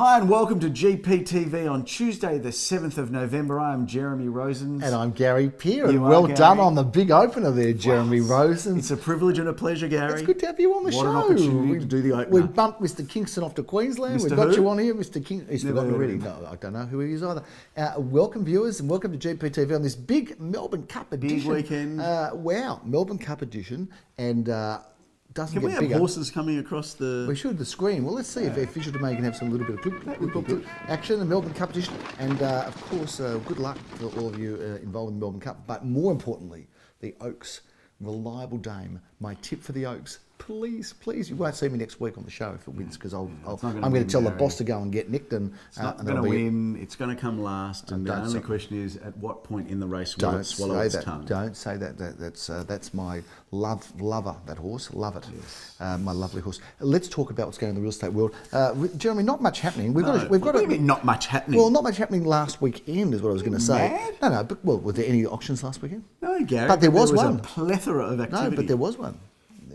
Hi and welcome to GPTV on Tuesday the 7th of November. I am Jeremy Rosens. And I'm Gary Peer. You Well are, done Gary. on the big opener there, Jeremy Rosens. It's a privilege and a pleasure, Gary. It's good to have you on the show. What an opportunity to do the opener. We've bumped Mr. Kingston off to Queensland. Mr. We've got who? you on here, Mr. Kingston. He's Never forgotten heard already. of No, I don't know who he is either. Welcome, viewers, and welcome to GPTV on this big Melbourne Cup edition. Big weekend. Wow, Melbourne Cup edition. And doesn't Can get we have bigger. horses coming across the... We should, the screen. Well, let's see if Fisher Domain can have some little bit of clip action, the Melbourne Cup edition. And, of course, good luck for all of you involved in the Melbourne Cup. But more importantly, the Oaks, reliable dame. My tip for the Oaks, please, you won't see me next week on the show if it wins, because I'm going to tell the boss to go and get nicked. And It's not going to win. It's going to come last. And the only question is, at what point in the race will it swallow its tongue? Don't say that. That's my lover, that horse. Love it. Yes. My lovely horse. Let's talk about what's going on in the real estate world. Jeremy, not much happening. We've got What do you mean not much happening? Well, not much happening last weekend is what I was going to say. Mad? No, but were there any auctions last weekend? No, Gary. But there was a one. plethora of activity. No, but there was one.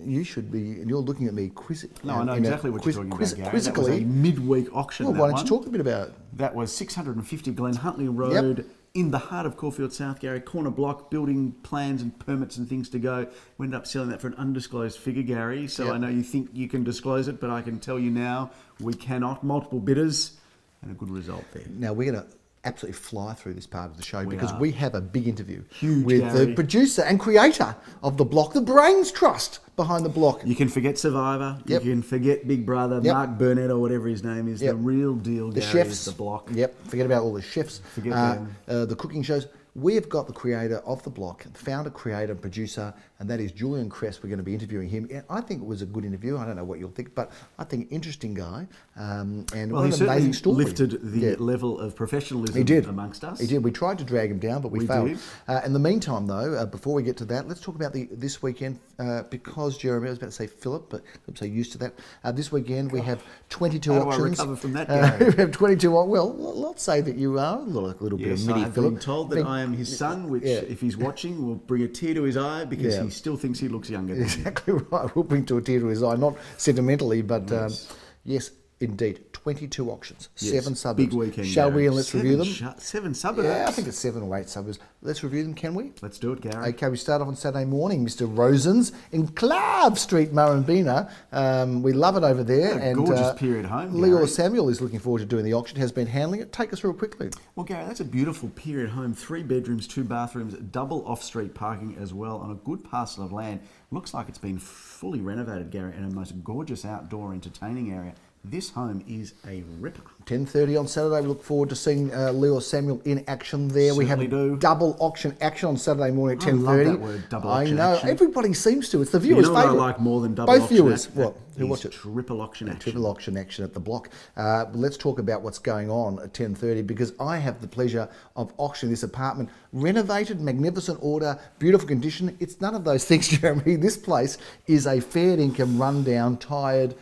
You should be, and you're looking at me quizzically. No, I know exactly what you're talking about, Gary. Quizzically. That was a midweek auction. Well, why don't you talk a bit about it? That was 650 Glen Huntley Road in the heart of Caulfield South, Gary. Corner block, building plans and permits and things to go. We ended up selling that for an undisclosed figure, Gary. So I know you think you can disclose it, but I can tell you now we cannot. Multiple bidders and a good result there. Now, we're going to absolutely fly through this part of the show because are. we have a big interview Huge, with Gary. the producer and creator of the block, the brains trust behind the block. You can forget Survivor. Yep. You can forget Big Brother, Yep. Mark Burnett or whatever his name is. Yep. The real deal, The Gary, chefs, is the block. Yep, forget about all the chefs. Forget them. The cooking shows. We've got the creator of the block, the founder, creator, and producer, and that is Julian Cress. We're going to be interviewing him. And I think it was a good interview. I don't know what you'll think, but I think interesting guy. And Well, what he an amazing certainly story. lifted the level of professionalism He did. amongst us. He did. We tried to drag him down, but we failed. did. In the meantime, though, before we get to that, let's talk about this weekend because Jeremy, I was about to say Philip, but I'm so used to that. This weekend we have 22 How do I auctions. recover from that, Gary? We have 22. Well, let's say that you are a little bit Yes, of mini I've Philip. been told that I am his son, which, if he's watching, will bring a tear to his eye because he still thinks he looks younger than me. Exactly right. We'll bring to a tear to his eye, not sentimentally, but yes, indeed. 22 auctions, 7 suburbs. Big weekend, Shall we? Gary. And let's review them. 7 suburbs. Yeah, I think it's 7 or 8 suburbs. Let's review them, can we? Let's do it, Gary. Okay, we start off on Saturday morning, Mr. Rosens in Clark Street, Murrumbeena. We love it over there. A gorgeous period home, Leo Gary. Samuel is looking forward to doing the auction, has been handling it. Take us through it quickly. Well, Gary, that's a beautiful period home. 3 bedrooms, 2 bathrooms, double off-street parking as well on a good parcel of land. Looks like it's been fully renovated, Gary, and a most gorgeous outdoor entertaining area. This home is a ripper. 10:30 on Saturday. We look forward to seeing Leo Samuel in action there. We have double auction action on Saturday morning at 10:30. I love that word, double auction action. Everybody seems to. It's the viewers' favourite. favourite. I like more than double both auction viewers. action. What? Who watch it? Triple auction action. Triple auction action at the block. Let's talk about what's going on at 10:30 because I have the pleasure of auctioning this apartment. Renovated, magnificent order, beautiful condition. It's none of those things, Jeremy. This place is a fair income, rundown, tired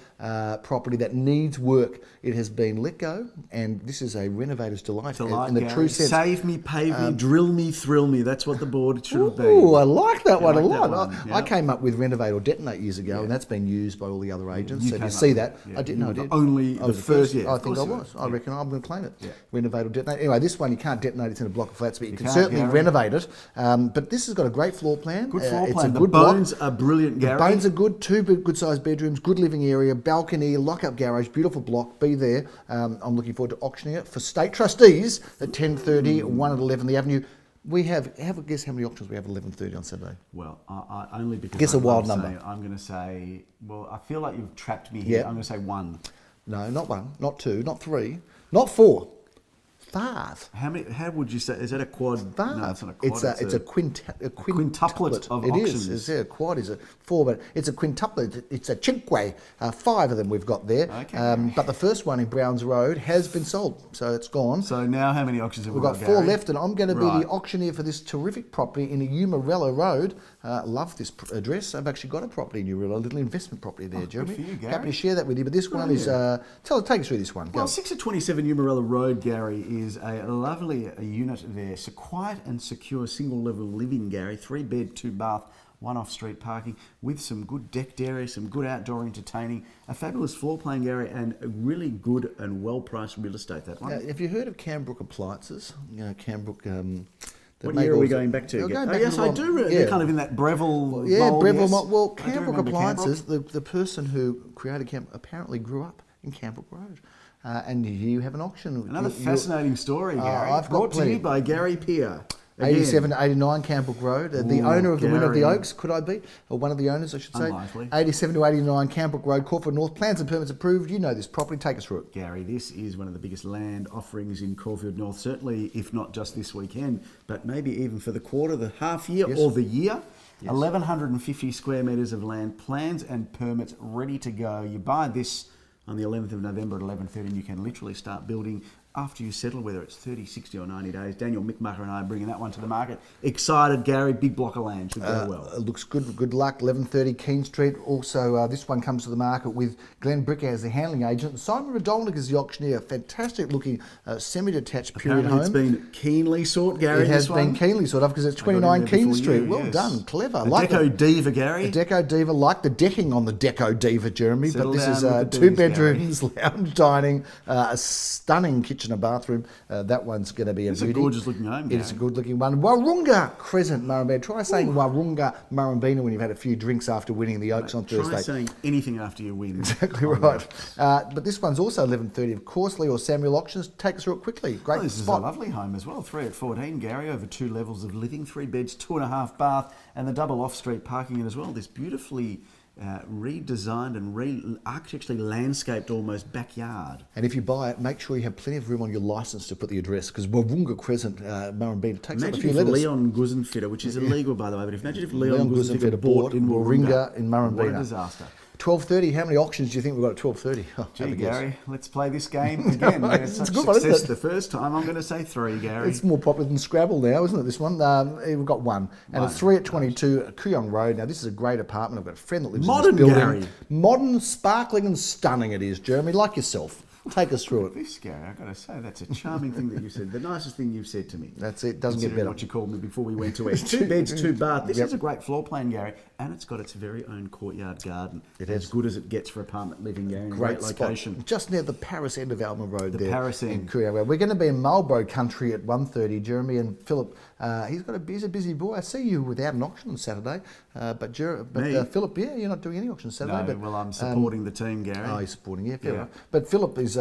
property that needs work. It has been let go, and this is a renovator's delight in the Gary. true sense. Save me, pave me, drill me, thrill me. That's what the board should have been. Oh, I like that one a like that lot. one, I came up with renovate or detonate years ago, and that's been used by all the other agents. So if you came see up that, with- I did. No, I did. Only I the was first. Yeah, I of think I course you was. were. I reckon I'm going to claim it. Yeah. Renovate or detonate. Anyway, this one you can't detonate. It's in a block of flats, but you can can't, certainly Gary. renovate it. But this has got a great floor plan. Good floor It's plan. a The good block. bones are brilliant, Gary. The bones are good. 2 good-sized bedrooms, good living area, balcony, lock-up garage, beautiful block. Be there. I'm looking forward to auctioning it for state trustees at 10:30, 1 at 11 the Avenue. We have a guess how many auctions we have at 11:30 on Saturday. Well, I only because Guess I a wild love number. saying- I'm going to say. Well, I feel like you've trapped me here. Yeah. I'm going to say 1. No, not 1, not 2, not 3, not 4. 5. How many? How would you say? Is that a quad? 5. No, it's not a quad. It's a quintuplet of It auctions. is. A quad is a 4, but it's a quintuplet. It's a cinque. 5 of them we've got there. Okay. But the first one in Browns Road has been sold, so it's gone. So now, how many auctions have we We've got 4 Gary? left, and I'm going to be Right. the auctioneer for this terrific property in Umarella Road. Love this address. I've actually got a property in Umarella, a little investment property there, Jeremy. good for you, Gary. Happy to share that with you. But this one is take us through this one. Go. Well, 6 at 27 Umarella Road, Gary, is a lovely unit there. So quiet and secure single level living, Gary. 3 bed, 2 bath, one off-street parking with some good decked area, some good outdoor entertaining, a fabulous floor plan area, and a really good and well-priced real estate, that one. Have you heard of Cambrook Appliances? You know, Cambrook... What year are we going back to? Yes, I do. They're kind of in that Breville mold. Yeah, Breville yes. mold. Well, Cambrook Appliances, the person who created Cambrook apparently grew up in Cambrook Road. And here you have an auction. Another fascinating story, Gary. I've got brought to plenty. you by Gary Peer. 87 to 89 Cambrook Road. The owner of the Winner of the Gary. Oaks, could I be? Or one of the owners, I should say. Unlikely. 87 to 89 Cambrook Road, Caulfield North. Plans and permits approved. You know this property. Take us through it. Gary, this is one of the biggest land offerings in Caulfield North, certainly, if not just this weekend, but maybe even for the quarter, the half year, Yes. or the year. Yes. 1,150 square metres of land, plans and permits ready to go. You buy this on the 11th of November at 11:30, and you can literally start building after you settle, whether it's 30, 60 or 90 days. Daniel Mickmacher and I are bringing that one to the market. Excited, Gary. Big block of land. Should go well. It looks good. Good luck. 11:30 Keene Street. Also, this one comes to the market with Glenn Bricker as the handling agent. Simon Radolnik is the auctioneer. Fantastic looking semi-detached period Apparently home. it's been keenly sought, Gary. It has this one. been keenly sort of because it's I got in 29 there Keene before Street. you, Well yes. done. Clever. A Like Deco the Diva, Gary. Deco Diva, like the decking on the Deco Diva, Jeremy. Settle but this down is with the two Ds, bedrooms, lounge dining, a stunning kitchen and bathroom. That one's going to be a It's a beauty. gorgeous looking home, It is a Gary. good looking one. Warunga Crescent, Murrumbidgee. Try saying Warunga Murrumbidgee when you've had a few drinks after winning the Oaks on Try Thursday. saying anything after you win. Exactly right. But this one's also 11:30 of Corsley or Samuel Auctions. Take us through it quickly. Great This is a spot. lovely home as well. 3 at 14, Gary, over 2 levels of living, 3 beds, 2.5 bath, and the double off-street parking in as well. This beautifully redesigned and architecturally landscaped almost backyard. And if you buy it, make sure you have plenty of room on your licence to put the address, because Warunga Crescent, Murrumbidgee, takes up a Imagine few if letters. Leon Guzenfitter, which is illegal by the way, but imagine if Leon Leon Guzenfitter Guzenfitter bought in Warunga in What a Murrumbidgee. disaster. 12:30. How many auctions do you think we've got at 12:30? Oh, have Gee, a guess. Gary, let's play this game again. It's It's such a good one, isn't success it? the first time. I'm going to say 3, Gary. It's more popular than Scrabble now, isn't it, this one? We've got one. And it's 3 at 22 Kooyong Road. Now, this is a great apartment. I've got a friend that lives Modern, in this building. Gary. Modern, sparkling and stunning it is, Jeremy. Like yourself. Take us through it. This, Gary, I've got to say, that's a charming thing that you said. The nicest thing you've said to me. That's it. Doesn't get Considering better. what you called me before we went to it. 2 beds, 2 bath. This Yep. is a great floor plan, Gary, and it's got its very own courtyard garden. It as is. good as it gets for apartment living, Gary. Great location. spot. Just near the Paris end of Alma Road there. Paris in end. Kooyong Road. We're going to be in Marlborough country at 1:30, Jeremy and Philip. He's a busy boy. I see you without an auction on Saturday. But Me? Philip, yeah, you're not doing any auction Saturday. No, but, well, I'm supporting the team, Gary. Oh, he's supporting, yeah, fair Yeah. enough. But Philip is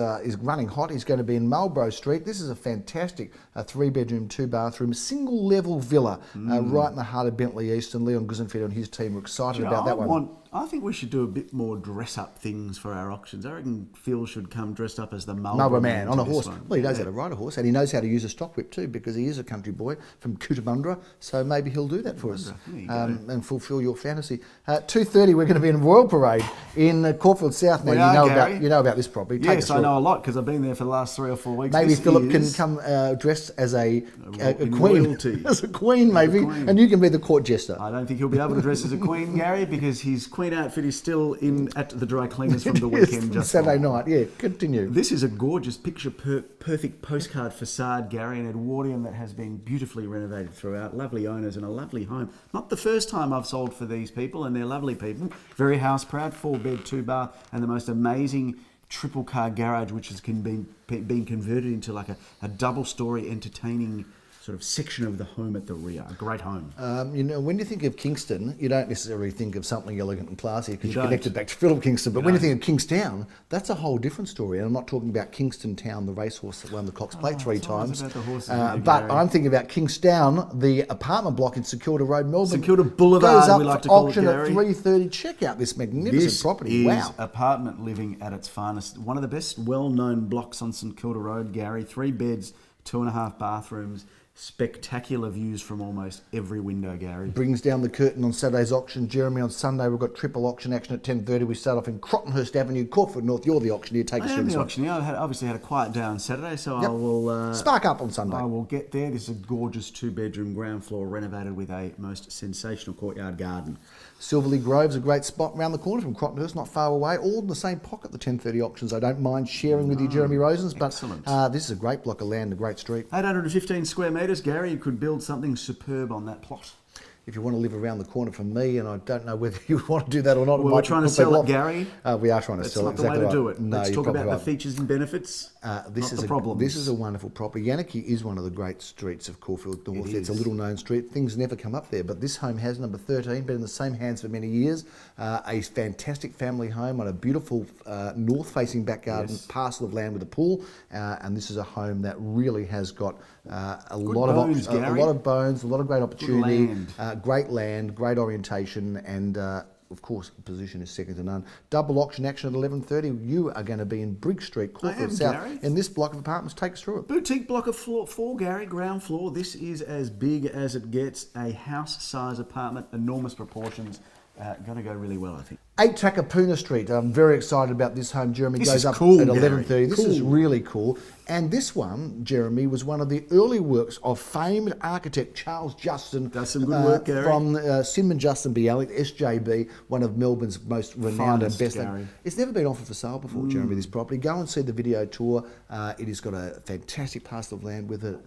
running hot. He's going to be in Marlborough Street. This is a fantastic 3-bedroom, 2-bathroom, single-level villa right in the heart of Bentley East. And Leon Guzenfield and his team are excited You know, about that one. I think we should do a bit more dress-up things for our auctions. I reckon Phil should come dressed up as the Marlborough Marlborough man on to a this horse. one. Well, he knows how to ride a horse, and he knows how to use a stock whip too, because he is a country boy from Cootamundra. So maybe he'll do that for us There you go. and fulfil your fantasy. 2:30, we're going to be in Royal Parade in Caulfield South. Now We are, Gary. you know about this property. Take us Yes, through I it. know a lot because I've been there for the last 3 or 4 weeks. Maybe This Philip can is- come dressed as a in queen, royalty. as a queen maybe, queen. and you can be the court jester. I don't think he'll be able to dress as a queen, Gary, because his queen outfit is still in at the dry cleaners from the weekend just Saturday gone. night. Yeah, continue. This is a gorgeous perfect postcard facade, Gary, an Edwardian that has been beautifully renovated throughout. Lovely owners and a lovely home. Not the first time I've sold for these people, and they're lovely people. Very house proud, 4-bed, 2-bath, and the most amazing triple car garage, which has been converted into like a double-story entertaining sort of section of the home at the rear. A great home. You know, when you think of Kingston, you don't necessarily think of something elegant and classy because You you're don't. connected back to Philip Kingston. But when you don't. think of Kingstown, that's a whole different story. And I'm not talking about Kingston Town, the racehorse that won the Cox Plate 3 it's always times. about the horses, isn't it, But Gary? I'm thinking about Kingstown, the apartment block in Security Road, Melbourne. Security Boulevard, goes up we like for to call it, auction at Gary. 3:30. Check out this magnificent This property. is Wow. apartment living at its finest. One of the best well-known blocks on St Kilda Road, Gary. 3 beds, 2.5 bathrooms. Spectacular views from almost every window, Gary. Brings down the curtain on Saturday's auction. Jeremy, on Sunday we've got triple auction action at 10:30. We start off in Crottenhurst Avenue, Caulfield North. You're the auctioneer. Take us I through am this the one. auctioneer. I obviously had a quiet day on Saturday, so Yep. I will... Spark up on Sunday. I will get there. This is a gorgeous 2-bedroom ground floor renovated with a most sensational courtyard garden. Silverley Grove's a great spot around the corner from Crottenhurst, not far away. All in the same pocket, the 10:30 auctions. I don't mind sharing with you, Jeremy Rosens, but excellent. this is a great block of land, a great street. 815 square metres, Gary. You could build something superb on that plot. if you want to live around the corner from me, and I don't know whether you want to do that or not. Well, we're trying to sell it, Gary. We are trying to sell it. That's not the way to do it. No, Let's you're talk about probably the right. features and benefits, This not is the problems. This is a wonderful property. Yanaki is one of the great streets of Caulfield North. It's a little known street. Things never come up there, but this home has number 13, been in the same hands for many years. A fantastic family home on a beautiful north-facing back garden, parcel of land with a pool, and this is a home that really has got a lot of bones, a lot of bones, a lot of great opportunity, great land, great orientation, and of course, the position is second to none. Double auction action at 11:30. You are going to be in Brigg Street, Caulfield South, Gary. in this block of apartments. Take us through it. Boutique block of 4, Gary, ground floor. This is as big as it gets. A house-size apartment, enormous proportions. Going to go really well, I think. 8 Takapuna Street. I'm very excited about this home, Jeremy. This Goes is up cool, at Gary. 11:30. This is Cool. really cool. And this one, Jeremy, was one of the early works of famed architect Charles Justin. Does some good work, Gary. From Sinman Justin Bialik, SJB, one of Melbourne's most renowned and best. Gary. It's never been offered for sale before, Jeremy, this property. Go and see the video tour. It has got a fantastic parcel of land with a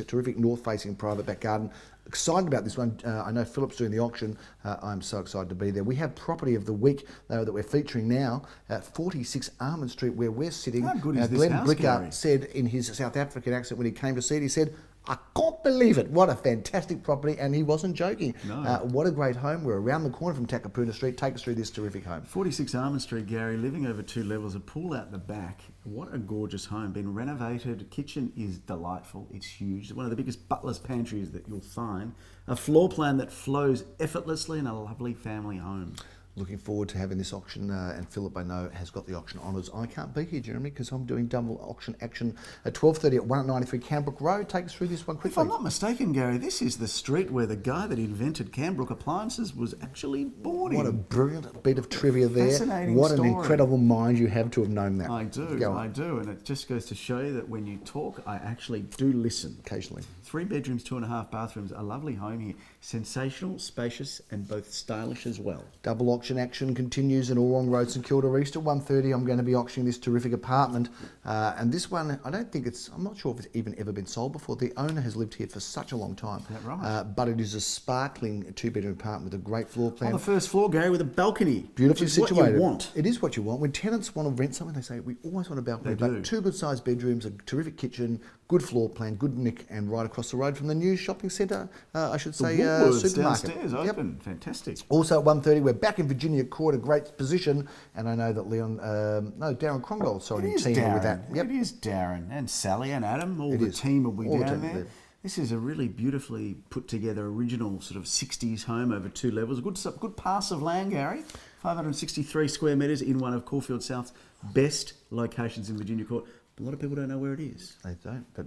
terrific north-facing private back garden. Excited about this one. I know Philip's doing the auction. I'm so excited to be there. We have property of the week that we're featuring now at 46 Armand Street, where we're sitting. How good is this Glenn house, Bricker Gary? said in his South African accent when he came to see it, he said, "I can't believe it. What a fantastic property." And he wasn't joking. No. What a great home. We're around the corner from Takapuna Street. Take us through this terrific home. 46 Armand Street, Gary, living over 2 levels, a pool out the back. What a gorgeous home. Been renovated. Kitchen is delightful. It's huge. One of the biggest butler's pantries that you'll find. A floor plan that flows effortlessly in a lovely family home. Looking forward to having this auction, and Philip, I know, has got the auction honours. I can't be here, Jeremy, because I'm doing double auction action at 12:30 at 193 Canbrook Road. Take us through this one If quickly. I'm not mistaken, Gary, this is the street where the guy that invented Canbrook appliances was actually born in. What a brilliant bit of trivia there. Fascinating What story. an incredible mind you have to have known that. I do, Go on. I do, and it just goes to show you that when you talk, I actually do listen. Occasionally. 3 bedrooms, 2.5 bathrooms, a lovely home here. Sensational, spacious, and both stylish as well. Double auction action continues in Orrong Road, St Kilda East at 1:30. I'm going to be auctioning this terrific apartment. And this one, I'm not sure if it's even ever been sold before. The owner has lived here for such a long time. Is that right? But it is a sparkling 2-bedroom apartment with a great floor plan. On the first floor, Gary, with a balcony. Beautifully which is situated. What you want. It is what you want. When tenants want to rent something, they say, we always want a balcony. They But do. 2 good-sized bedrooms, a terrific kitchen, good floor plan, good nick, and right across the road from the new shopping centre, I should The say, Woolworths supermarket. downstairs, Yep. open. Fantastic. Also at 1:30, we're back in Virginia Court, a great position, and I know that Darren Crongold, sorry, It is teaming Darren. with that. Yep. It is Darren and Sally and Adam. All It the is. team will be All the down team there. there. This is a really beautifully put together original sort of 60s home over 2 levels. Good pass of land, Gary. 563 square metres in one of Caulfield South's best locations in Virginia Court. A lot of people don't know where it is. They don't, but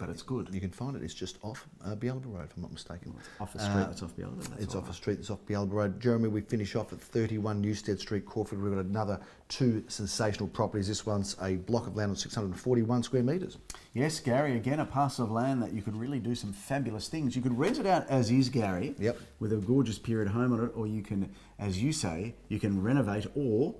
it's good. You can find it. It's just off Beelba Road, if I'm not mistaken. Off the street that's off Beelba. It's off a street that's off Beelba Road. Jeremy, we finish off at 31 Newstead Street, Caulfield. We've got another 2 sensational properties. This one's a block of land of 641 square metres. Yes, Gary, again, a parcel of land that you could really do some fabulous things. You could rent it out as is, Gary, Yep. with a gorgeous period home on it, or you can, as you say, you can renovate or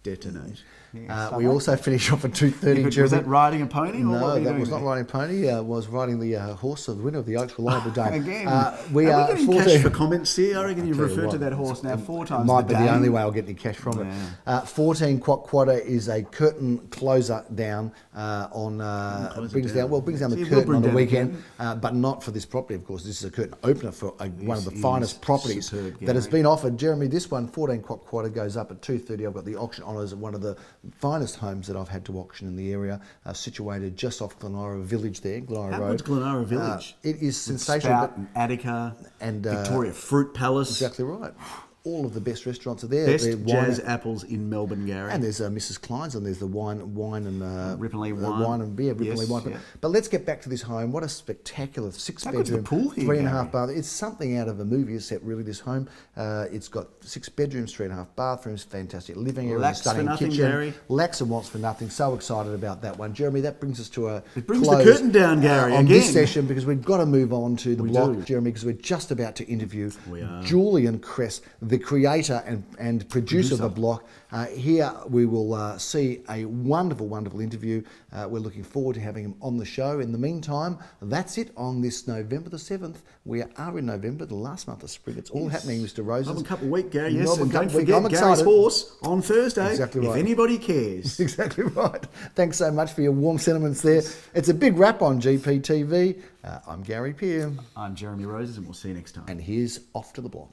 detonate. Yes, I We like also finish off at 2:30. Was Jeremy. that riding a pony? Or what No, were you that doing was not there? riding a pony. Was riding the horse of the winner of the Oaks Reliable Dame. Again, we are are we getting 14 cash for comments here? I reckon you've tell you referred what, to that horse now 4 times. Might be today. the only way I'll get any cash from it. 14 Quatter is a curtain closer down brings down So the you will curtain bring on the down the weekend, but not for this property, of course. This is a curtain opener for one of the This finest is properties superb, that has Gary. been offered. Jeremy, this one, 14 Quatter, goes up at 2:30. I've got the auction honours of one of the finest homes that I've had to auction in the area, situated just off Glenora Village there, Glenora How Road. good's Glenora Village? It is With sensational. Spout and Attica and, Victoria Fruit Palace. Exactly right. All of the best restaurants are there. Best The wine- jazz apples in Melbourne, Gary. And there's Mrs. Klein's, and there's the wine and Ripponlea wine. Ripponlea Yes, wine. yeah. But let's get back to this home. What a spectacular How good's the 6-bedroom, pool here, 3.5 Gary? bath. It's something out of a movie set, really. This home. It's got 6 bedrooms, 3.5 bathrooms, fantastic living area, Lacks for stunning nothing, kitchen. Gary. Lacks and wants for nothing. So excited about that one, Jeremy. That brings us to a It brings close, the curtain down, Gary, on this again. session, because we've got to move on to the We block, do. Jeremy, because we're just about to interview We are. Julian Cress, the creator and producer of the block. Here we will see a wonderful, wonderful interview. We're looking forward to having him on the show. In the meantime, that's it on this November the 7th. We are in November, the last month of spring. It's all happening, Mr. Roses. Melbourne Cup of Week, Gary. Yes, Melbourne and Cup don't of Week. forget I'm Gary's excited. horse on Thursday. Exactly right. If anybody cares. Exactly right. Thanks so much for your warm sentiments there. It's a big wrap on GPTV. I'm Gary Peer. I'm Jeremy Roses, and we'll see you next time. And here's Off to the Block.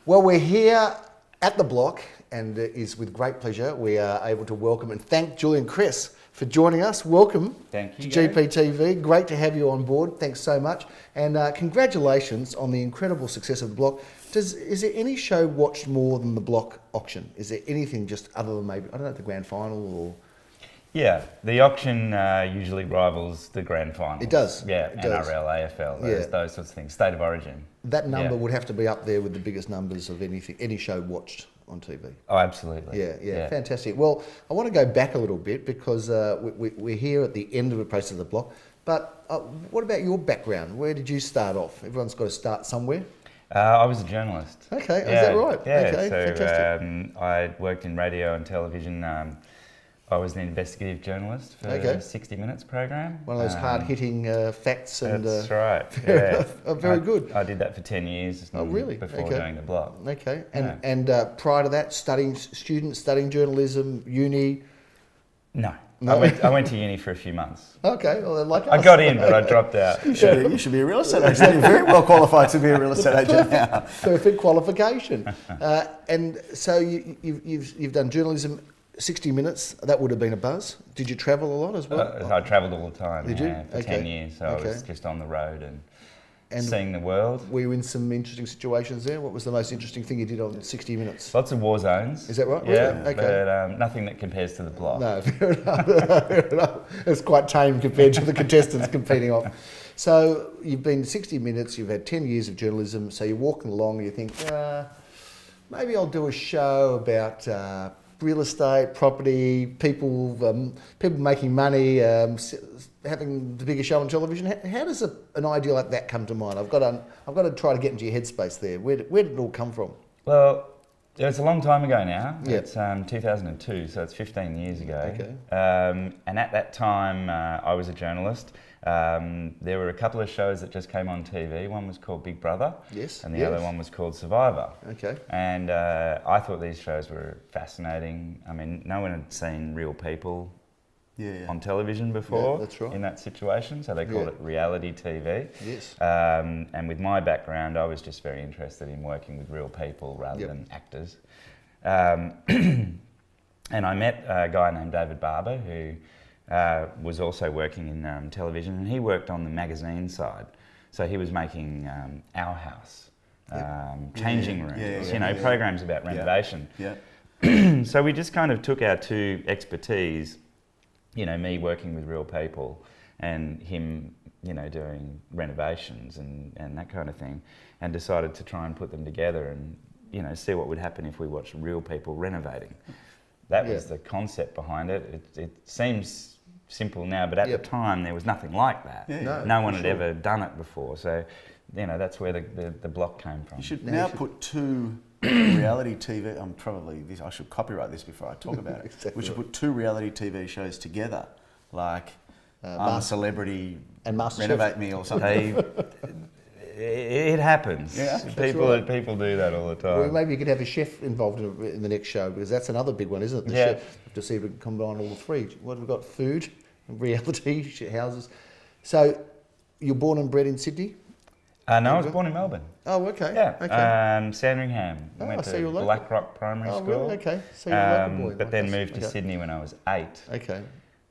Well, we're here at the block, and it is with great pleasure we are able to welcome and thank Julian Kress for joining us. Welcome. Thank you, to Gary. GPTV. Great to have you on board. Thanks so much. And congratulations on the incredible success of the block. Is there any show watched more than the block auction? Is there anything just other than maybe, I don't know, the grand final or... Yeah, the auction usually rivals the grand final. It does. Yeah, It does. NRL, AFL, Yeah. those sorts of things. State of origin. That number Yeah. would have to be up there with the biggest numbers of any show watched on TV. Oh, absolutely. Yeah, fantastic. Well, I want to go back a little bit because we're here at the end of the process of the block. But what about your background? Where did you start off? Everyone's got to start somewhere. I was a journalist. Okay, is that right? Yeah, Okay, so fantastic. I worked in radio and television. I was an investigative journalist for Okay. 60 Minutes program. One of those hard-hitting facts and... That's right. fair Yeah. enough. Oh, very good. I did that for 10 years. Oh, really? Before Okay. doing the blog. Okay, Yeah. and prior to that, studying journalism, uni... No. No? I went to uni for a few months. Okay, well, like I us. got in, but I dropped out. You should be a real estate agent. You're very well qualified to be a real estate agent now. Perfect qualification. And so you've done journalism, 60 Minutes. That would have been a buzz. Did you travel a lot as well? I travelled all the time. Did you? Yeah, for Okay. 10 years. So Okay. I was just on the road and And seeing the world. were you in some interesting situations there? What was the most interesting thing you did on 60 Minutes? Lots of war zones. Is that right? Yeah, Really? Okay. but nothing that compares to the block. No, fair enough. Fair enough. It's quite tame compared to the contestants competing off. So you've been 60 Minutes, you've had 10 years of journalism, so you're walking along and you think, maybe I'll do a show about real estate, property, people making money, having the biggest show on television. How does an idea like that come to mind? I've got to try to get into your headspace there. Where did it all come from? Well, it's a long time ago now. Yeah. It's 2002, so it's 15 years ago. Okay. And at that time, I was a journalist. There were a couple of shows that just came on TV. One was called Big Brother. Yes, And the yes. other one was called Survivor. Okay. And I thought these shows were fascinating. I mean, no one had seen real people on television before. Yeah, that's right. In that situation, so they called Yeah. it reality TV. Yes. And with my background, I was just very interested in working with real people rather Yep. than actors. And I met a guy named David Barber who was also working in television, and he worked on the magazine side. So he was making Our House, Changing Rooms, programs about renovation. Yeah. So we just kind of took our two expertise, me working with real people and him, doing renovations and that kind of thing, and decided to try and put them together and, see what would happen if we watched real people renovating. That was the concept behind it. It seems simple now, but at the time there was nothing like that. Yeah, no one had ever done it before. So, that's where the block came from. You should now put two reality TV. I should copyright this before I talk about it. Exactly We should right. put two reality TV shows together, like I'm a Celebrity and MasterChef. Renovate Me or something. It happens. Yeah, People do that all the time. Well, maybe you could have a chef involved in the next show, because that's another big one, isn't it? The Yeah. chef, to see if we can combine all the three. What have we got? Food, reality, houses. So, you're born and bred in Sydney? No, I was born in Melbourne. Oh, okay. Yeah, Okay. Sandringham. Oh, Went so to you're local. Blackrock Primary Oh, School. really? Okay. So you're a local boy. But like then us. moved to Okay. Sydney when I was 8, Okay.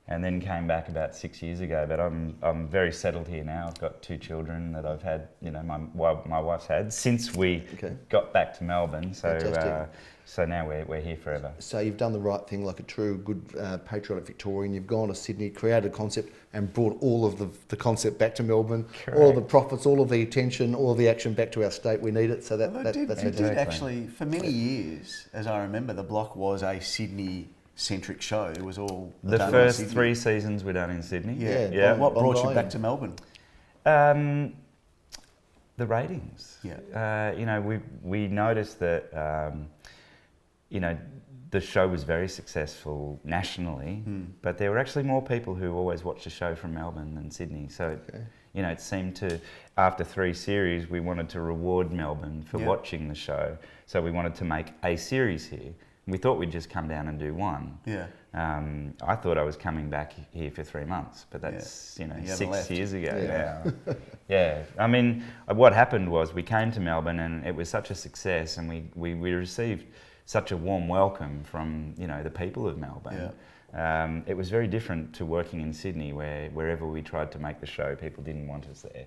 and then came back about 6 years ago. But I'm very settled here now. I've got 2 children that I've had. My wife's had since we Okay. got back to Melbourne. So Fantastic. so now we're here forever. So you've done the right thing like a true, good, patriotic Victorian. You've gone to Sydney, created a concept and brought all of the concept back to Melbourne. Correct. All of the profits, all of the attention, all of the action back to our state. We need it. So Although that's it fantastic. did actually, for many years, as I remember, the block was a Sydney centric show. It was all The done in first Sydney. 3 seasons were done in Sydney. Yeah. What brought you Bondi back and- to Melbourne? The ratings. Yeah. You know, we noticed that, you know, the show was very successful nationally, but there were actually more people who always watched the show from Melbourne than Sydney. So, you know, it seemed to, after 3 series, we wanted to reward Melbourne for watching the show. So we wanted to make a series here. We thought we'd just come down and do 1. Yeah. I thought I was coming back here for 3 months, but that's, you know, You haven't 6 left. years ago now. Yeah. I mean, what happened was we came to Melbourne and it was such a success, and we received such a warm welcome from, you know, the people of Melbourne. It was very different to working in Sydney, where wherever we tried to make the show, people didn't want us there.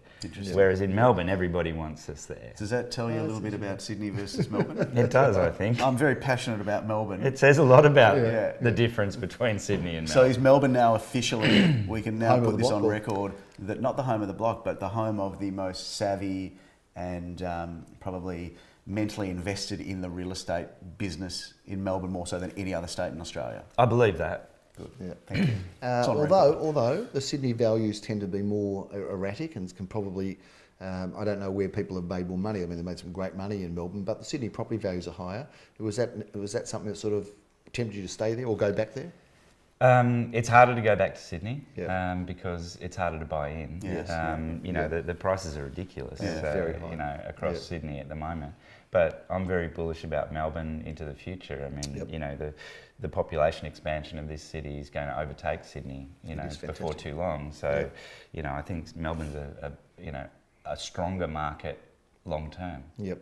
Whereas in Melbourne, everybody wants us there. Does that tell you a little bit about Sydney versus Melbourne? It does, I think. I'm very passionate about Melbourne. It says a lot about the difference between Sydney and So Melbourne. is Melbourne now officially, we can now Home of put the this block, on or- record, that not the home of the block, but the home of the most savvy and probably mentally invested in the real estate business in Melbourne, more so than any other state in Australia? I believe that. Good. Yeah. Thank you. It's on record. Although the Sydney values tend to be more erratic and can probably, I don't know where people have made more money. I mean, they made some great money in Melbourne, but the Sydney property values are higher. Was that something that sort of tempted you to stay there or go back there? It's harder to go back to Sydney Yeah. because it's harder to buy in. Yes. You know, the prices are ridiculous. Yeah, very high. You know, across Yeah. Sydney at the moment. But I'm very bullish about Melbourne into the future. I mean, you know, the population expansion of this city is going to overtake Sydney, you know, is before fantastic. too long. So, you know, I think Melbourne's a stronger market long term. Yep.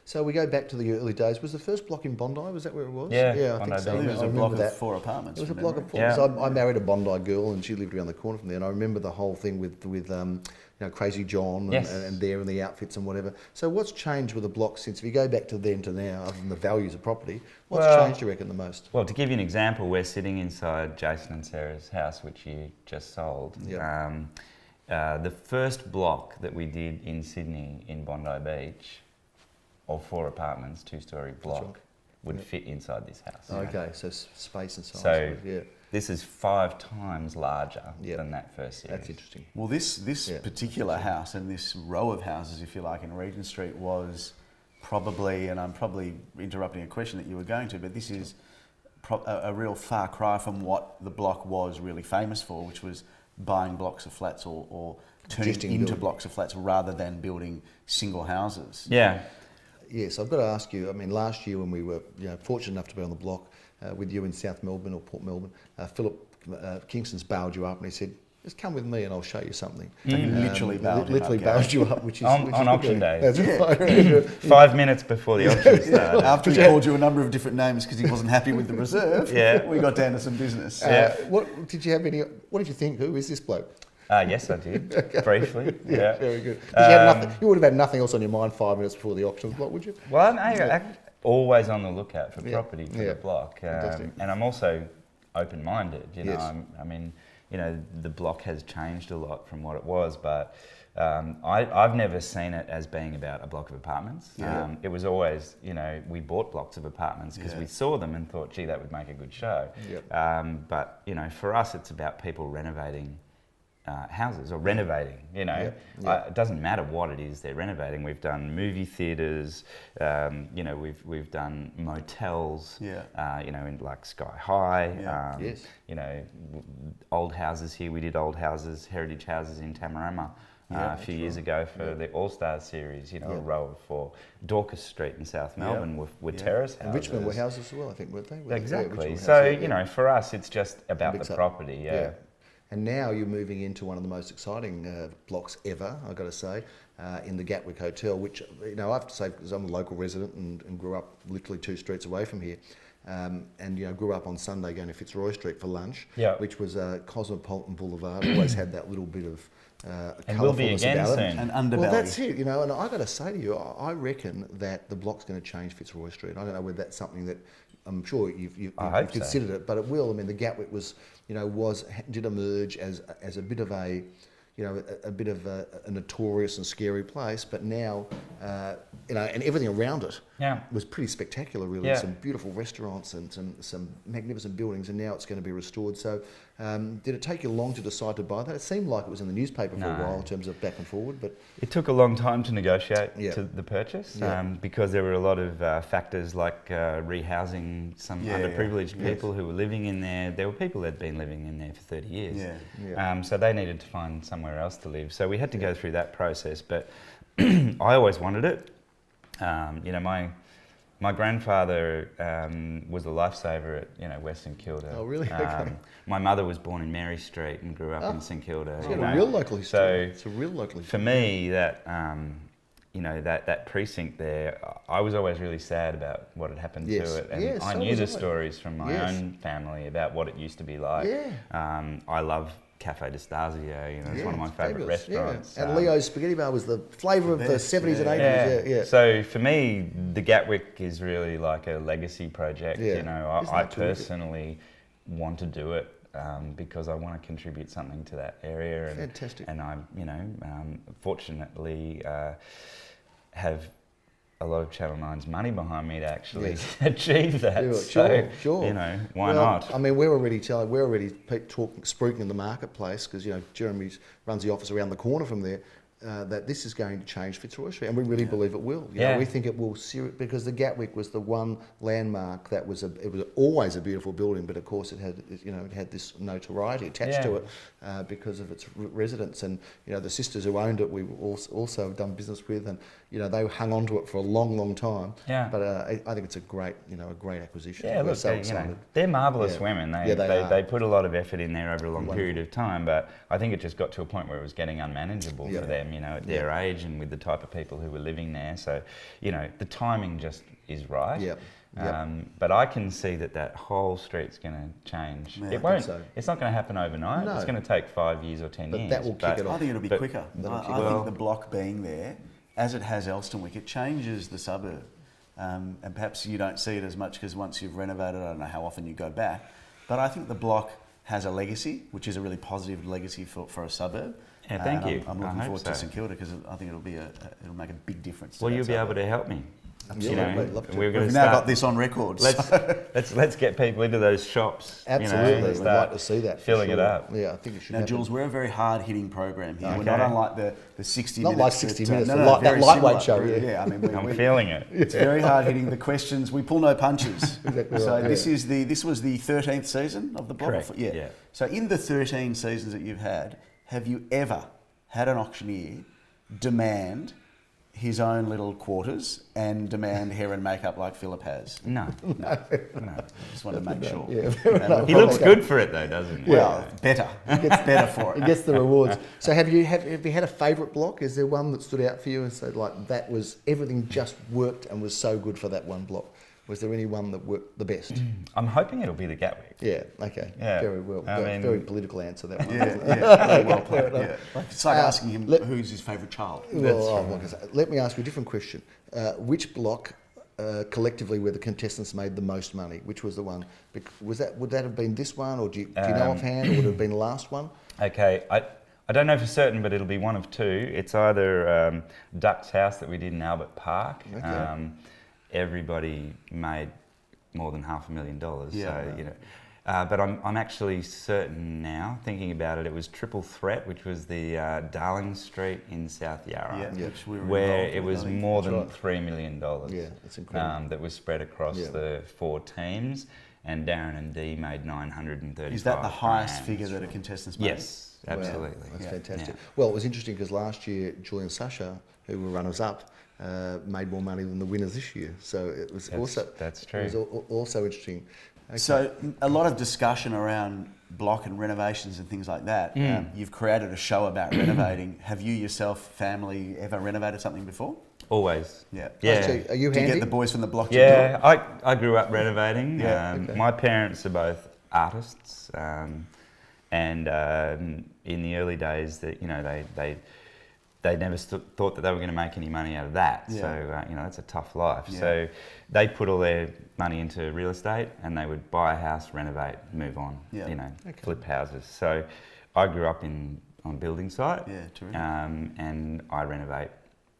So we go back to the early days. Was the first block in Bondi? Was that where it was? Yeah, I Bondi think so. I think it was I a remember block of that. 4 apartments. It was a from block memory. of 4. Yeah. So I married a Bondi girl, and she lived around the corner from there. And I remember the whole thing with you know, Crazy John and, Yes. and there and the outfits and whatever. So what's changed with the block since? If you go back to then to now, other than the values of property, what's changed? You reckon the most? Well, to give you an example, we're sitting inside Jason and Sarah's house, which you just sold. Yeah. The first block that we did in Sydney, in Bondi Beach, of 4 apartments, 2-story block, right. would fit inside this house. Okay, so space and size. So yeah, this is 5 times larger Yep. than that first series. that's interesting. Well, this Yeah. particular house and this row of houses, if you like, in Regent Street was probably, and I'm probably interrupting a question that you were going to, but this is a real far cry from what the block was really famous for, which was buying blocks of flats or turning Just into building. blocks of flats rather than building single houses. Yeah. Yes, I've got to ask you. I mean, last year when we were fortunate enough to be on the block with you in South Melbourne or Port Melbourne, Philip Kingston's bailed you up and he said, "Just come with me and I'll show you something." Literally bailed him up, literally Gary. bailed you up, which is On which is auction good. day. That's right. 5 minutes before the auction started. After he called you a number of different names because he wasn't happy with the reserve, Yeah. we got down to some business. What did you have any? What did you think? Who is this bloke? Yes, I did, briefly. Yeah. Very good. 'Cause you had nothing. You would have had nothing else on your mind 5 minutes before the auction block, would you? Well, I'm always on the lookout for property for Yeah. the block. Fantastic. And I'm also open-minded, you know. Yes. I mean, you know, the block has changed a lot from what it was, but I've never seen it as being about a block of apartments. Yeah. It was always, you know, we bought blocks of apartments because Yeah. we saw them and thought, gee, that would make a good show. Yep. But, you know, for us, it's about people renovating houses or renovating, you know. Yep, yep. It doesn't matter what it is they're renovating. We've done movie theatres, you know, we've done motels, you know, in like Sky High, Yeah. Yes. you know, old houses here. We did old houses, heritage houses in Tamarama a few years ago for the All Stars series, you know, a row of 4. Dorcas Street in South Melbourne were terrace houses. And Richmond were houses as well, I think, weren't they? Yeah, Exactly. Richmond were So, houses, yeah, you know, for us, it's just about Mix the up. property, yeah. And now you're moving into one of the most exciting blocks ever, I've got to say, in the Gatwick Hotel, which, you know, I have to say, because I'm a local resident and grew up literally 2 streets away from here, and, you know, grew up on Sunday going to Fitzroy Street for lunch, which was Cosmopolitan Boulevard, always had that little bit of And we'll be colourfulness again about it. soon. An underbelly. Well, that's it, you know, and I've got to say to you, I reckon that the block's going to change Fitzroy Street. I don't know whether that's something that I'm sure you've hope so. considered it, but it will. I mean, the Gatwick was, you know, did emerge as a bit of a, a bit of a notorious and scary place, but now, and everything around it was pretty spectacular, really. Yeah. Some beautiful restaurants and some magnificent buildings, and now it's going to be restored. So did it take you long to decide to buy that? It seemed like it was in the newspaper for a while in terms of back and forward, but... It took a long time to negotiate to the purchase because there were a lot of factors like rehousing some underprivileged people who were living in there. There were people that had been living in there for 30 years. So they needed to find somewhere else to live. So we had to go through that process, but I always wanted it. My grandfather was a lifesaver at West St Kilda. Oh, really? Okay. My mother was born in Mary Street and grew up in St Kilda. It's got a real local history. So it's a real local history. For me, that that precinct there, I was always really sad about what had happened to it, and I knew the stories from my own family about what it used to be like. I love Cafe de Stasio, it's one of my favourite restaurants. And Leo's Spaghetti Bar was the flavour of the 70s and 80s. So for me, the Gatwick is really like a legacy project. I personally want to do it because I want to contribute something to that area. Fantastic. And I, fortunately have a lot of Channel 9's money behind me to actually achieve that. Sure. Why not? I mean, we're already spruiking in the marketplace because Jeremy runs the office around the corner from there. That this is going to change Fitzroy Street, and we really believe it will. We think it will because the Gatwick was the one landmark that was it was always a beautiful building, but of course it had this notoriety attached to it because of its residents, and the sisters who owned it we also have done business with, and they hung on to it for a long time. But I think it's a great acquisition. Yeah, look, they're marvellous women. They put a lot of effort in there over a long period of time, but I think it just got to a point where it was getting unmanageable for them. At their age and with the type of people who were living there. So, the timing just is right. But I can see that whole street's going to change. It won't. So. It's not going to happen overnight. No. It's going to take 5 years or 10 years. That will kick it off. I think it'll be quicker. I think the block being there, as it has Elstonwick, it changes the suburb. And perhaps you don't see it as much because once you've renovated, I don't know how often you go back. But I think the block has a legacy, which is a really positive legacy for a suburb. Yeah, thank you. I'm looking forward to St Kilda because I think it'll make a big difference. Well, you'll be able to help me. Absolutely. We've now got this on record. Let's get people into those shops. Absolutely, we'd like to see that. Filling it up. Yeah, I think it should. Now, Jules, we're a very hard-hitting program here. Okay. We're not unlike the 60 not minutes. Not like 60 minutes. That lightweight show. Yeah, I mean, I'm feeling it. It's very hard-hitting. The questions, we pull no punches. Exactly so right. this was the 13th season of the block. Correct. Yeah. So in the 13 seasons that you've had, have you ever had an auctioneer demand his own little quarters and demand hair and makeup like Philip has? No. Just wanted to make sure. He looks good for it though, doesn't he? Well, better. He gets better for it. He gets the rewards. So have you had a favourite block? Is there one that stood out for you and said that was everything just worked and was so good for that one block? Was there any one that worked the best? I'm hoping it'll be the Gatwick. Yeah, okay. Yeah. Very well. Very political answer, that one. Very well played. Yeah. It's like asking him who's his favourite child. Let me ask you a different question. Which block collectively where the contestants made the most money? Which was the one? Would that have been this one, or do you know offhand, or would it have been the last one? Okay, I don't know for certain, but it'll be one of two. It's either Duck's House that we did in Albert Park. Okay. Everybody made more than $500,000. So but I'm actually certain now, thinking about it, it was Triple Threat, which was the Darling Street in South Yarra, which we were where it was more than $3 million. Yeah, that's incredible. That was spread across the 4 teams, and Darren and Dee made $935,000. Is that the highest figure that a contestant's made? Yes, absolutely. Wow, that's fantastic. Yeah. Well, it was interesting because last year Julian Sasha, who were runners-up, made more money than the winners this year. So it was that's true. It was also interesting. Okay. So a lot of discussion around block and renovations and things like that. You've created a show about renovating. Have you yourself, family, ever renovated something before? Always. Yeah. So are you handy? handy? Get the boys from the block to do it? I grew up renovating. My parents are both artists, and in the early days, that they never thought that they were going to make any money out of that. Yeah. So, that's a tough life. Yeah. So they put all their money into real estate, and they would buy a house, renovate, move on, flip houses. So I grew up in on building site. Yeah, terrific. And I renovate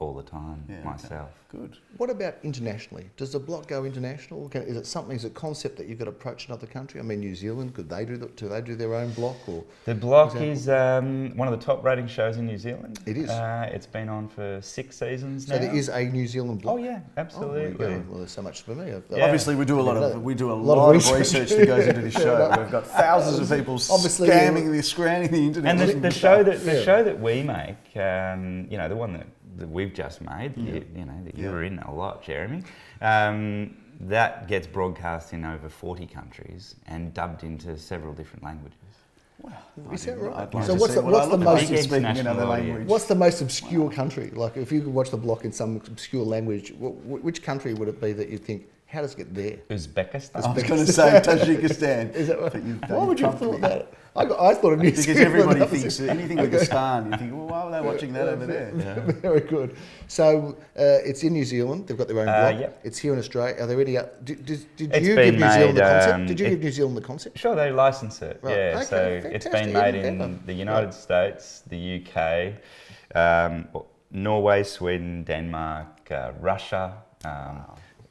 all the time myself. Good. What about internationally? Does the block go international? Is it something? Is it a concept that you've got to approach another country? I mean, New Zealand, do they do their own block? Or The block is one of the top rating shows in New Zealand. It is. It's been on for 6 seasons now. so there is a New Zealand block. Oh yeah, absolutely. Oh, there you go. Well, there's so much for me. Yeah. Obviously, we do a lot Yeah. of Lot of research that goes into this show. We've got thousands of people Obviously, scanning the internet. And looking the for show stuff. that we make, the one that we've just made, that you were in a lot, Jeremy, that gets broadcast in over 40 countries and dubbed into several different languages. Wow, Is that right? I'd like So to what's see the- what what's I the look most- like speaking another international language? audience. What's the most obscure country? Like, if you could watch the block in some obscure language, which country would it be that you think, how does it get there? Uzbekistan. I was going to say Tajikistan. Is that right? But you've Why would you have trumped thought me. that? I thought of New Because Zealand. everybody That was thinks it. anything with the Stan, you think, well, why were they watching that over there? Very good. So it's in New Zealand. They've got their own block. Yep. It's here in Australia. Are there any? Did It's you been give New Zealand the made, concept? Did you give New Zealand the concept? Sure, they license it. Right. Yeah, Okay, so it's fantastic. been made Even in better. the United States, the UK, Norway, Sweden, Denmark, Russia.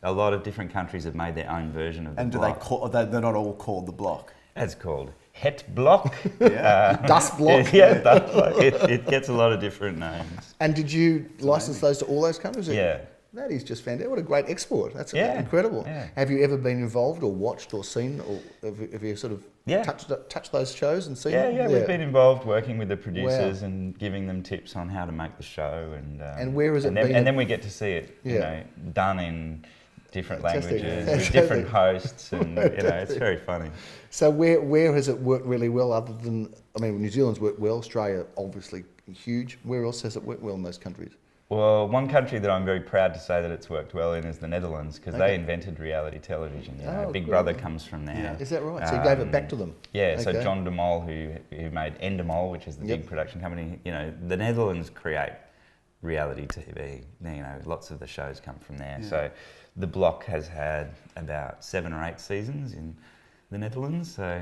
A lot of different countries have made their own version of the And block. they're not all called the block? It's called Het Block. Dust block. Yeah, Dust Block. It gets a lot of different names. And did you license those to all those countries? Yeah. That is just fantastic. What a great export. That's Yeah, incredible. yeah. Have you ever been involved or watched or seen, or have you sort of Yeah. touched those shows and seen Yeah, them? we've been involved working with the producers and giving them tips on how to make the show, and where has it then, been? And then we get to see it, Yeah. done in different Fantastic. languages Fantastic. with different hosts, and it's very funny. So where has it worked really well other than, I mean, New Zealand's worked well, Australia obviously huge. Where else has it worked well in those countries? Well, one country that I'm very proud to say that it's worked well in is the Netherlands, because they invented reality television. Oh, Big good. Brother comes from there. Yeah. Is that right? So you gave it back to them? Yeah, so Okay. John de Mol, who made Endemol, which is the Yep. big production company, the Netherlands create reality TV. Lots of the shows come from there. Yeah. So the block has had about 7 or 8 seasons in the Netherlands. So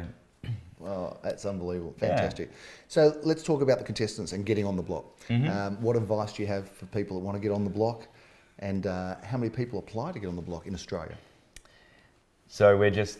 Oh, that's unbelievable. Fantastic. So let's talk about the contestants and getting on the block. Mm-hmm. What advice do you have for people that want to get on the block? And how many people apply to get on the block in Australia? So we're just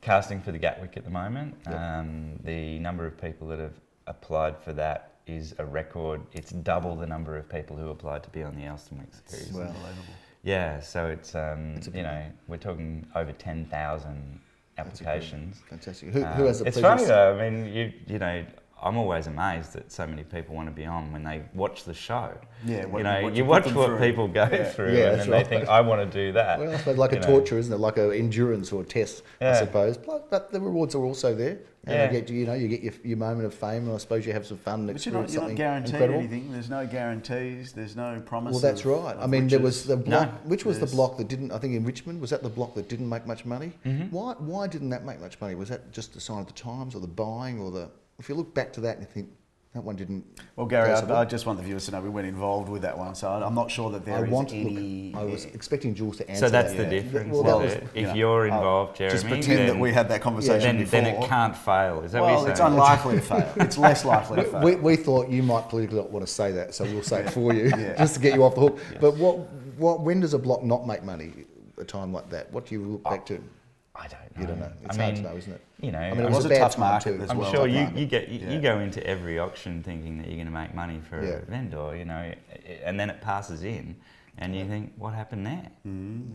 casting for the Gatwick at the moment. Yep. The number of people that have applied for that is a record. It's double the number of people who applied to be on the Elstonwick series. Wow. Unbelievable. Yeah, so it's a big we're talking over 10,000 applications. Fantastic. Who has the It's pleasure? funny though. I mean, I'm always amazed that so many people want to be on when they watch the show. Yeah, you watch put them what through. people go Yeah. through, Yeah, and that's then right. they think, I want to do that. Well, I suppose like a torture, isn't it? Like an endurance or a test, I Yeah. suppose. But the rewards are also there. And Yeah. you get your moment of fame, and I suppose you have some fun and But you're not experience something guaranteed incredible. anything. There's no guarantees. There's no promise. Well, that's right. I mean, there was the block. No, Which was the there's- block that didn't? I think in Richmond, was that the block that didn't make much money? Mm-hmm. Why didn't that make much money? Was that just the sign of the times, or the buying, or the? If you look back to that and you think that one didn't. Well, Gary, possible. I just want the viewers to know we weren't involved with that one, so I'm not sure that there is any. I was expecting Jules to answer. So that's that. the difference. Well, is that was, it? If you're involved, Jeremy, Just pretend that we had that conversation before. then it can't fail. Is that Well, what you're it's saying? unlikely to fail. It's less likely to fail. we thought you might politically not want to say that, so we'll say it for you, Yeah. just to get you off the hook. But when does a block not make money? A time like that, what do you look back to? I don't know. You don't know. It's hard to know, isn't it? I it was a bad tough time market too. as I'm well. sure Tough you market. you go into every auction thinking that you're going to make money for Yeah. a vendor, and then it passes in, and you think, what happened there?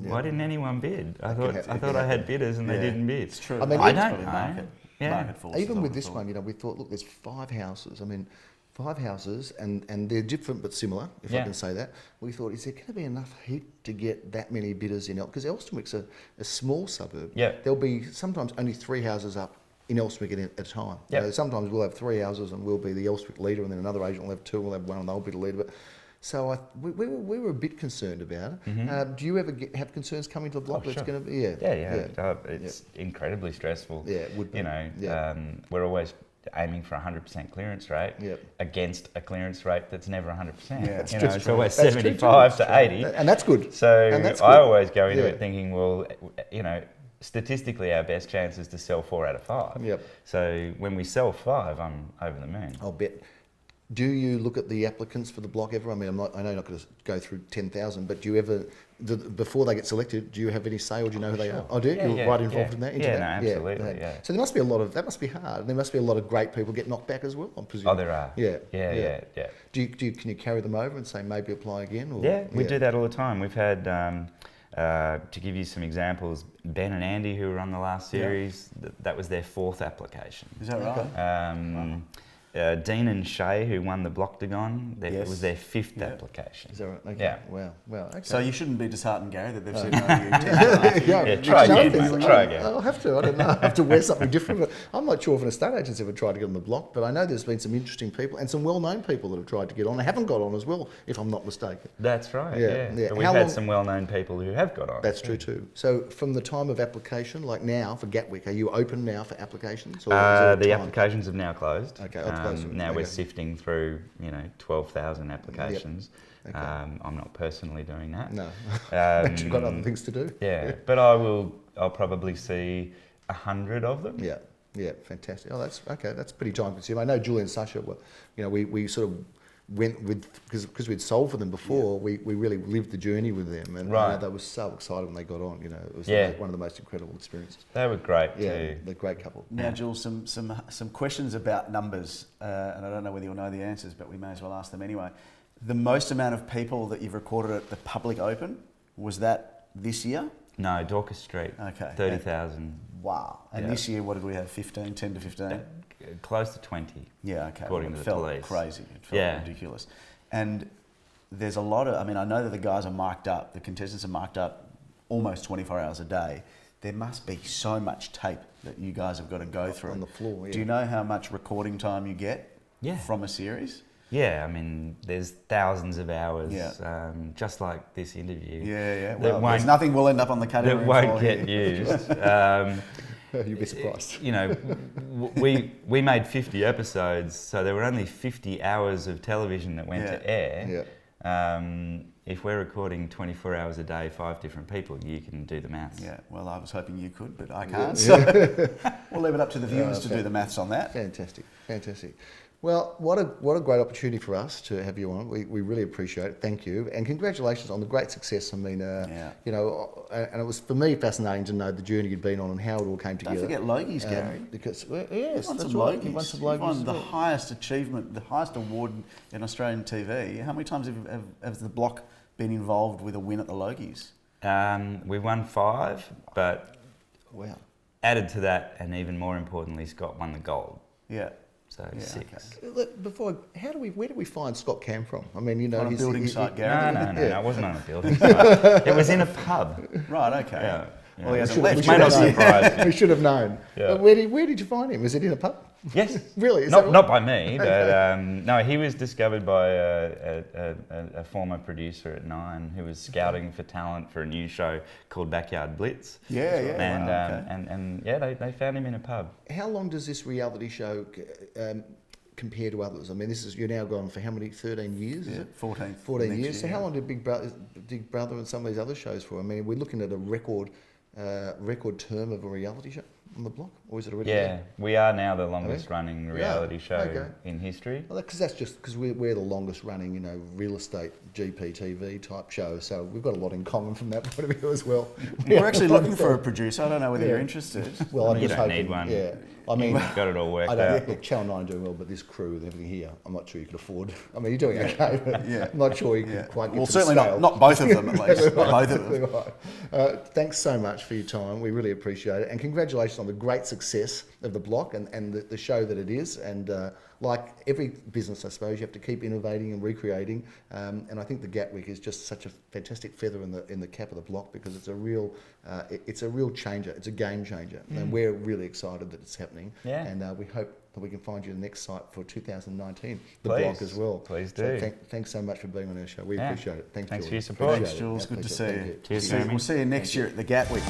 Why didn't anyone bid? I thought I had bidders and they Yeah. didn't bid. It's true. I mean, I it's don't probably know. market. Yeah. Market forces Even with this obviously. one, we thought, look, there's 5 houses. I mean, 5 houses, and they're different but similar, if I Yeah. can say that. We thought, is there going to be enough heat to get that many bidders in? Because Elstonwick's a small suburb. Yeah. There'll be sometimes only 3 houses up in Elstonwick at a time. Yeah. Sometimes we'll have 3 houses and we'll be the Elstonwick leader, and then another agent will have 2, and we'll have 1 and they'll be the leader. But so we were a bit concerned about it. Do you ever have concerns coming to the block? Oh, That's sure. going to be It's incredibly stressful. Yeah, it would be. We're always aiming for 100% clearance rate Yep. against a clearance rate that's never 100%. Yeah, that's It's true. always That's true too. 75 to 80. and that's good. So And that's I good. always go into Yeah. it thinking, well, statistically our best chance is to sell 4 out of 5. Yep. So when we sell 5, I'm over the moon. I'll bet. Do you look at the applicants for the block ever? I mean, I know you're not going to go through 10,000, but do you ever, before they get selected, do you have any say, or do you know who they are? Oh, do you? You're right involved in that? No, absolutely, yeah. So there must be that must be hard. There must be a lot of great people get knocked back as well, I'm presuming. Oh, there are. Yeah. Can you carry them over and say maybe apply again? Or, yeah, we do that all the time. We've had, to give you some examples, Ben and Andy, who were on the last series, that was their 4th application. Is that right? Dean and Shay, who won the Bloctagon, it was their 5th application. Is that right? Okay. Yeah. Wow. Okay. So you shouldn't be disheartened, Gary, that they've said no to you. Yeah, try again, mate. Try again. I'll have to. I don't know. I have to wear something different. But I'm not sure if an estate agent's ever tried to get on the block, but I know there's been some interesting people and some well-known people that have tried to get on and haven't got on as well, if I'm not mistaken. That's right, Yeah. But we've had some well-known people who have got on. That's true too. So from the time of application, like now for Gatwick, are you open now for applications? Or the applications have now closed. Okay, closed. Now we're sifting through, 12,000 applications. Yep. Okay. I'm not personally doing that. No, you've got other things to do. Yeah, but I'll probably see 100 of them. Yeah, fantastic. Oh, that's okay. That's pretty time consuming. I know Julie and Sasha were, we sort of went with, because we'd sold for them before, we really lived the journey with them, and I know they were so excited when they got on. It was one of the most incredible experiences. They were great too. They're a great couple. Now, Jules, some questions about numbers, and I don't know whether you'll know the answers, but we may as well ask them anyway. The most amount of people that you've recorded at the public open, was that this year? No, Dorcas Street. Okay. 30,000. Wow. And this year, what did we have? 10 to 15? Close to 20. Yeah, okay. According to the police. Crazy. It felt ridiculous. And there's a lot of, I know that the guys are marked up, the contestants are marked up almost 24 hours a day. There must be so much tape that you guys have got to go through. On the floor, yeah. Do you know how much recording time you get from a series? Yeah, there's thousands of hours, just like this interview. Well, there's nothing will end up on the cutting room that won't get used. You'll be surprised. We made 50 episodes, so there were only 50 hours of television that went to air. If we're recording 24 hours a day, 5 different people, you can do the maths. Yeah, well, I was hoping you could, but I can't. So we'll leave it up to the viewers to do the maths on that. Fantastic. Well, what a great opportunity for us to have you on. We really appreciate it. Thank you, and congratulations on the great success. And it was for me fascinating to know the journey you'd been on and how it all came together. Don't forget Logies, Gary. Because you won some Logies. The highest achievement, the highest award in Australian TV. How many times have the block been involved with a win at the Logies? We've won 5, but added to that, and even more importantly, Scott won the gold. Yeah. So 6. Okay. Where do we find Scott Cam from? On a building site, Gary. No, it wasn't on a building site. It was in a pub. Right, okay. Yeah. Well, he hasn't left. May not surprise you. We should have known. Yeah. But where did you find him? Was it in a pub? Yes. Really? Not by me, but no, he was discovered by a former producer at Nine who was scouting for talent for a new show called Backyard Blitz. And they found him in a pub. How long does this reality show compare to others? You're now gone for how many? 13 years? Is it? 14. 14 years. Year, so how long did Big Brother and some of these other shows for? We're looking at a record term of a reality show on the block, or is it already? Yeah, we are now the longest running reality show in history. Well, that's just because we're the longest running, real estate GPTV type show. So we've got a lot in common from that point of view as well. We're actually looking for a producer. I don't know whether you're interested. Well, I'm you just don't hoping, need one. Yeah. You've got it all worked out. Look, Channel 9 are doing well, but this crew and everything here, I'm not sure you could afford. You're doing okay, but I'm not sure you can quite get to certainly the scale. not both of them, at least. Both of them. Right. Thanks so much for your time. We really appreciate it. And congratulations on the great success of the block and the show that it is. And like every business, I suppose, you have to keep innovating and recreating. And I think the Gatwick is just such a fantastic feather in the cap of the block, because it's a real changer. It's a game changer. And we're really excited that it's happening. Yeah. And we hope that we can find you the next site for 2019, the block as well. Please do. So thanks so much for being on our show. We appreciate it. Thanks for your support. Thanks, Jules. Good to see you. Cheers, Sammy. We'll see you next year at the Gatwick.